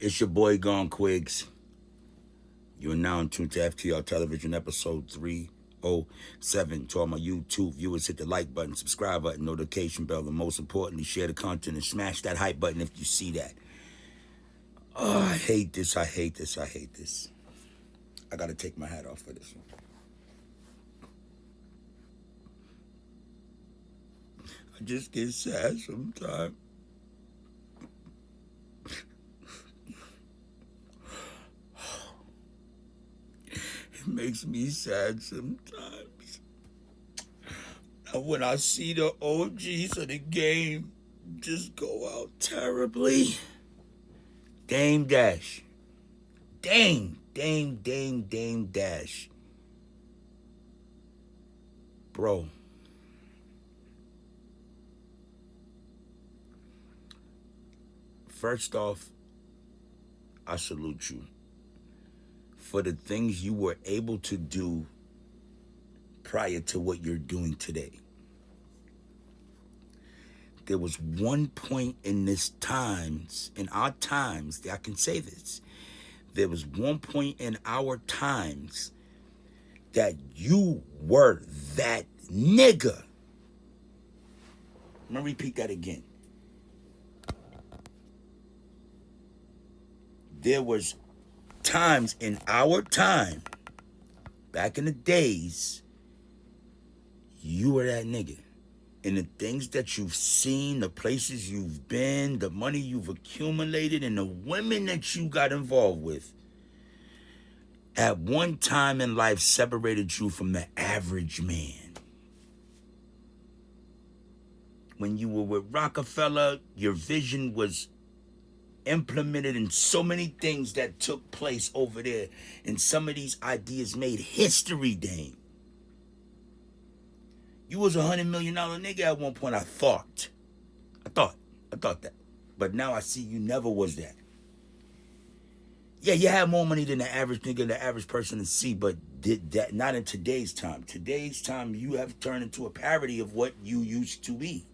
It's your boy Gone Quigs. You are now in tune to F.T.R. Television episode 307. To all my YouTube viewers, hit the like button, subscribe button, notification bell, and most importantly, share the content and smash that hype button if you see that. Oh, I hate this. I gotta take my hat off for this one. I just get sad sometimes. It makes me sad sometimes. And when I see the OGs of the game just go out terribly. Dame Dash. Dame Dash. Bro. First off, I salute you for the things you were able to do prior to what you're doing today. There was one point in our times, that I can say this. There was one point in our times that you were that nigga. I'm gonna repeat that again. There was times in our time, back in the days, you were that nigga. And the things that you've seen, the places you've been, the money you've accumulated, and the women that you got involved with, at one time in life separated you from the average man. When you were with Rockefeller, your vision was implemented in so many things that took place over there, and some of these ideas made history, Dame. You was $100 million nigga at one point. I thought that, but now I see you never was that. Yeah, you had more money than the average nigga, the average person to see, but did that not in today's time. Today's time, you have turned into a parody of what you used to be.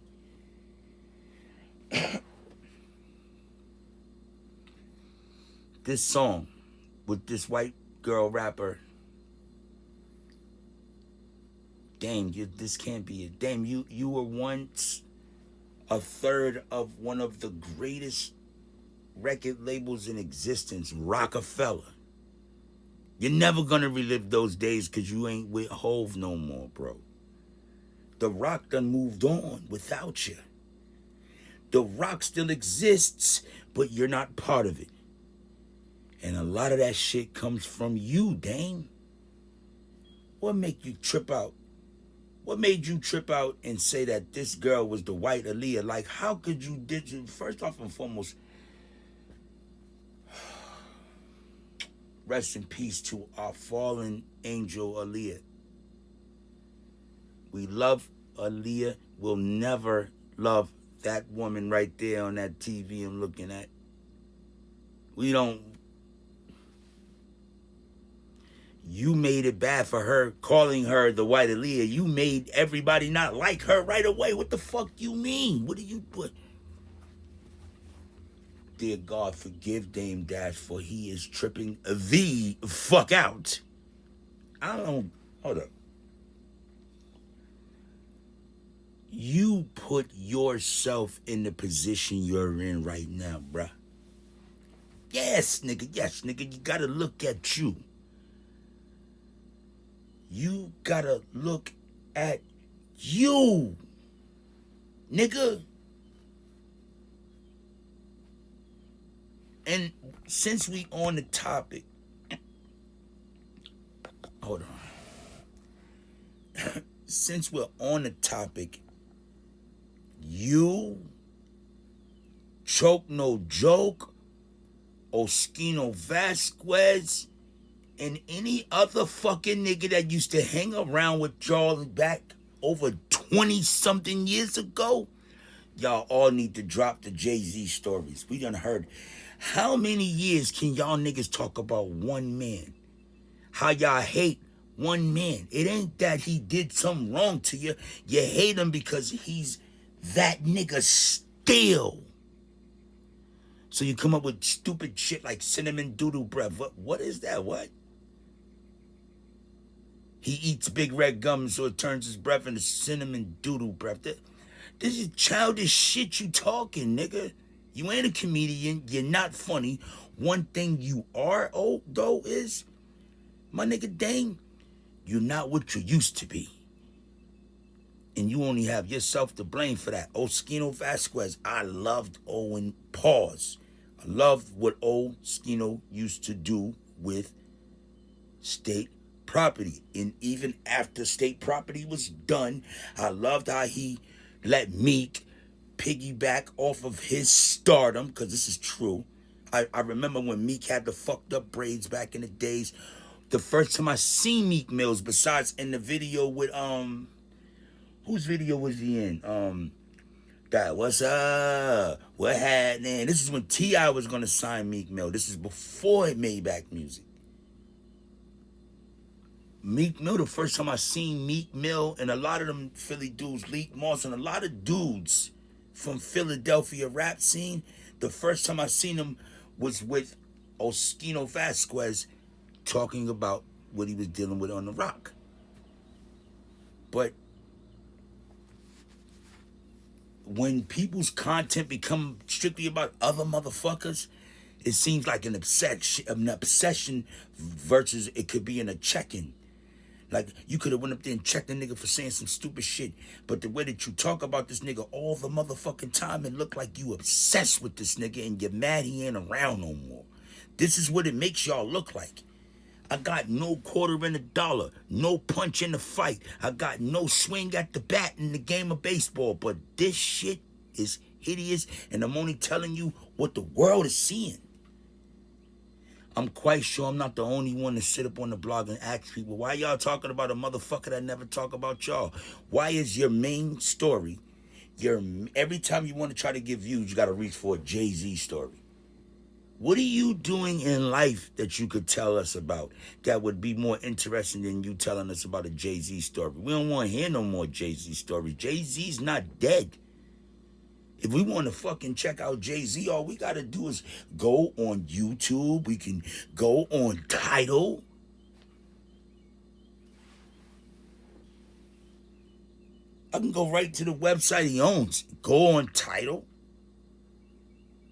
This song with this white girl rapper, Dame, this can't be it. Dame, you were once a third of one of the greatest record labels in existence, Rockefeller. You're never gonna relive those days because you ain't with Hove no more, bro. The Rock done moved on without you. The Rock still exists, but you're not part of it. And a lot of that shit comes from you, Dame. What make you trip out? What made you trip out and say that this girl was the white Aaliyah? Like, how could you first off and foremost, rest in peace to our fallen angel Aaliyah. We love Aaliyah. We'll never love that woman right there on that TV I'm looking at. We don't. You made it bad for her, calling her the white Aaliyah. You made everybody not like her right away. What the fuck you mean? What do you put? Dear God, forgive Dame Dash, for he is tripping the fuck out. I don't. Hold up. You put yourself in the position you're in right now, bruh. Yes, nigga. You gotta look at you. You gotta look at you, nigga. And since we on the topic, hold on. Since we're on the topic, you, Choke No Joke, Oskino Vasquez, and any other fucking nigga that used to hang around with y'all back over 20-something years ago, y'all all need to drop the Jay-Z stories. We done heard. How many years can y'all niggas talk about one man? How y'all hate one man? It ain't that he did something wrong to you. You hate him because he's that nigga still. So you come up with stupid shit like cinnamon doodle breath. What is that? What? He eats big red gum so it turns his breath into cinnamon doodle breath. This is childish shit you talking, nigga. You ain't a comedian. You're not funny. One thing you are, though, is, my nigga Dame, you're not what you used to be. And you only have yourself to blame for that. Skino Vasquez, I loved Owen. Pause. I loved what old Skino used to do with state property. And even after state property was done, I loved how he let Meek piggyback off of his stardom, because this is true. I remember when Meek had the fucked up braids back in the days. The first time I seen Meek Mills, besides in the video with whose video was he in? That what's up? What happening? This is when T.I. was gonna sign Meek Mill. This is before it made back music. Meek Mill, the first time I seen Meek Mill and a lot of them Philly dudes, Leak Moss and a lot of dudes from Philadelphia rap scene, the first time I seen him was with Skino Vasquez talking about what he was dealing with on the rock. But when people's content become strictly about other motherfuckers, it seems like an obsession versus it could be in a check-in. Like, you could have went up there and checked the nigga for saying some stupid shit, but the way that you talk about this nigga all the motherfucking time, it look like you obsessed with this nigga and you're mad he ain't around no more. This is what it makes y'all look like. I got no quarter in the dollar, no punch in the fight. I got no swing at the bat in the game of baseball, but this shit is hideous, and I'm only telling you what the world is seeing. I'm quite sure I'm not the only one to sit up on the blog and ask people, why y'all talking about a motherfucker that never talk about y'all? Why is your main story, every time you want to try to get views, you got to reach for a Jay-Z story? What are you doing in life that you could tell us about that would be more interesting than you telling us about a Jay-Z story? We don't want to hear no more Jay-Z stories. Jay-Z's not dead. If we want to fucking check out Jay-Z, all we got to do is go on YouTube. We can go on Tidal. I can go right to the website he owns. Go on Tidal,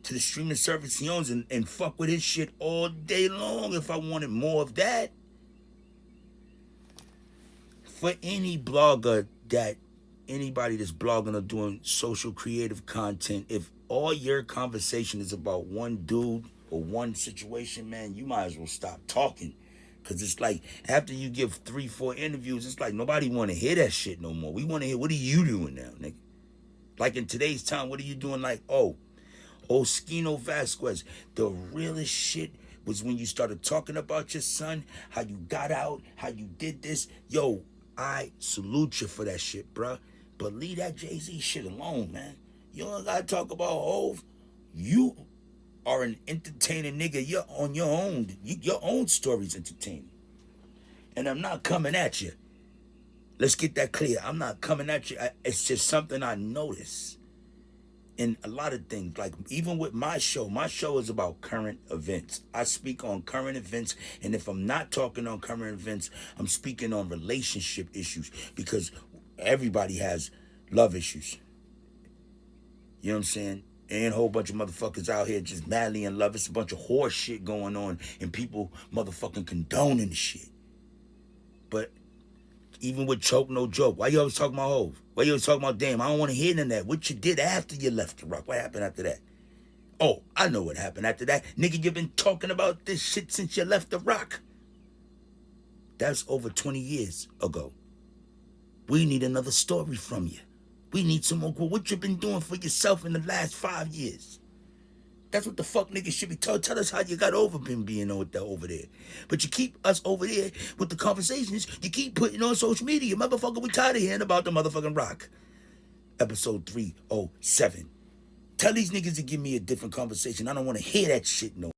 to the streaming service he owns, and fuck with his shit all day long if I wanted more of that. For any blogger anybody that's blogging or doing social creative content, if all your conversation is about one dude or one situation, man, you might as well stop talking. Because it's like, after you give 3-4 interviews, it's like nobody want to hear that shit no more. We want to hear, what are you doing now, nigga? Like in today's time, what are you doing? Like, Skino Vasquez, the realest shit was when you started talking about your son, how you got out, how you did this. Yo, I salute you for that shit, bruh. But leave that Jay-Z shit alone, man. You don't gotta talk about Hov. You are an entertaining nigga. You're on your own. Your own story's entertaining. And I'm not coming at you. Let's get that clear. I'm not coming at you. It's just something I notice in a lot of things. Like, even with my show is about current events. I speak on current events, and if I'm not talking on current events, I'm speaking on relationship issues, because everybody has love issues. You know what I'm saying? Ain't a whole bunch of motherfuckers out here just madly in love. It's a bunch of horse shit going on, and people motherfucking condoning the shit. But even with Choke No Joke, why you always talking about Hov? Why you always talking about Dame? I don't want to hear none of that. What you did after you left the rock? What happened after that? Oh, I know what happened after that. Nigga, you've been talking about this shit since you left the rock. That's over 20 years ago. We need another story from you. We need some more. What you been doing for yourself in the last 5 years? That's what the fuck niggas should be told. Tell us how you got over being over there. But you keep us over there with the conversations you keep putting on social media. Motherfucker, we tired of hearing about the motherfucking rock. Episode 307. Tell these niggas to give me a different conversation. I don't want to hear that shit no